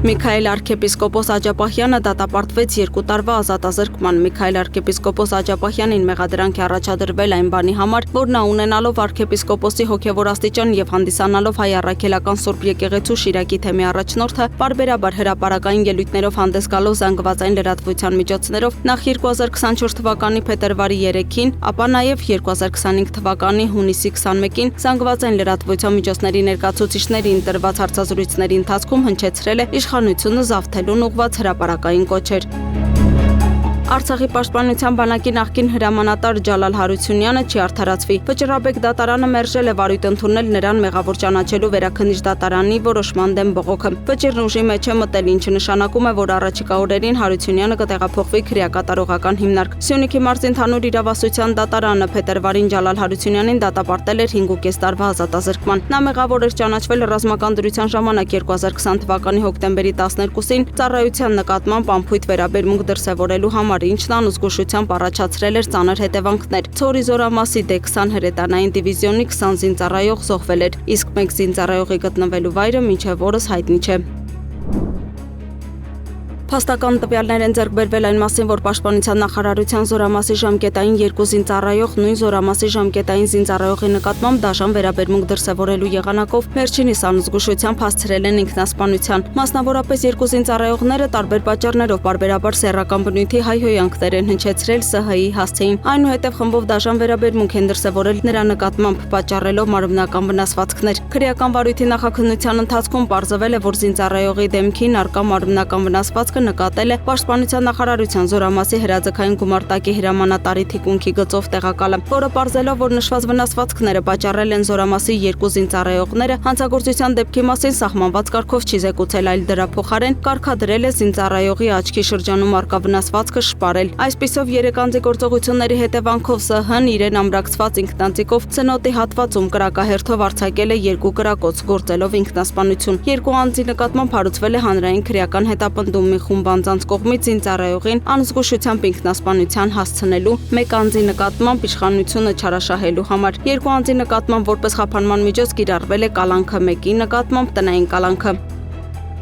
Միքայել arczepiskopos Աջապահյանը դատապարտվեց 2 տարվա ազատազրկման։ Միքայել arczepiskopos Աջապահյանին մեղադրանք է առաջադրվել այն բանի համար, որ նա ունենալով arczepiskopos-ի հոգևոր աստիճան եւ հանդիսանալով հայ առաքելական Սուրբ եկեղեցու Շիրակի թեմի առաջնորդը, պարբերաբար հրապարակային ելույթներով հանդես գալով զանգվածային լրատվության միջոցներով նախ 2024 թվականի փետրվարի 3-ին, ապա նաեւ 2025 թվականի հունիսի 21-ին զանգվածային լրատվության միջոցների ներկայացուցիչներին տրված հարցազրույցների ընթացքում հնչեցրել է իշխանությունը զավթելուն ուղղված հրապարակային կոչեր։ Արցախի պաշտպանության բանակի նախկին հրամանատար Ջալալ Հարությունյանը չի արդարացվի։ Վճռաբեկ դատարանը մերժել է վարույթ ընդունել նրան մեղավոր ճանաչելու վերաքննիչ դատարանի որոշման դեմ բողոքը։ Վճիռն ուժի մեջ է մտել, ինչը նշանակում է, որ առաջիկա օրերին Հարությունյանը կտեղափոխվի քրեակատարողական հիմնարկ։ Սյունիքի մարզի ընդհանուր իրավասության դատարանը փետրվարին Ջալալ Հարությունյանին դատապարտել էր 5.5 տարվա ազատազրկման։ Նա մեղավոր էր ճանաչվել ռազմական դրության ժամանակ 2020 թվականի հոկտեմբերի 12-ին ծառայության նկատմամբ անփույթ վերաբերմունք դրսևորելու համար, ինչն անզգուշությամբ առաջացրել էր ծանր հետևանքներ։ Ցորի զորամասի D20 հրետանային դիվիզիոնի 20 զինծառայող զոհվել էր, իսկ մեկ զինծառայողի գտնվելու վայրը մինչև օրս հայտնի չէ։ Փաստական տվյալներ են ձեռք բերվել այն մասին, որ Պաշտպանության նախարարության զորամասի ժամկետային 2 զինծառայող նույն զորամասի ժամկետային զինծառայողի նկատմամբ դաշան վերաբերմունք դրսևորելու եղանակով վերջինիս անզգուշությամբ հասցրել են ինքնասպանության։ Մասնավորապես 2 զինծառայողները տարբեր պատճառներով պարբերաբար սեռական բնույթի հայհոյանքներ են հնչեցրել ՍՀ-ի հասցեին, այնուհետև խմբով դաշան վերաբերմունք են դրսևորել նրա նկատմամբ, պատճառելով մարմնական վնասվածքներ։ Քրեական վարույթի նախաքննության ընթացքում պարզվել է, որ զինծառայողի դեմքին արկա մարմնական վնասվածքը նկատել է Պաշտպանության նախարարության զորամասի հրաձգային գումարտակի հրամանատարի թիկունքի գծով տեղակալը, որը պարզելով, որ նշված վնասվածքները պատճառել են զորամասի 2 զինծառայողները, հանցագործության դեպքի մասին սահմանված կարգով չի զեկուցել, այլ դրա փոխարեն կարգադրել է զինծառայողի աչքի շրջանում արկա վնասվածքը շպարել։ Այսպիսով 3 անձի գործողությունների հետևանքով ՍՀ-ն իրեն ամրացված ինքնանձիկով ծնոտի հատվածում կրակահերթով արձակել է 2 կրակոց, գործելով ինքնասպանություն։ 2 անձի նկատմամբ հարուցվել է հանրային քրեական հետապնդում մի խումբ անձանց կողմից զինծառայողին անզգուշությամբ ինքնասպանության հասցնելու, մեկ անձի նկատմամբ իշխանությունը չարաշահելու համար։ 2 անձի նկատմամբ որպես խափանման միջոց կիրառվել է կալանքը, մեկի նկատմամբ տնային կալանքը։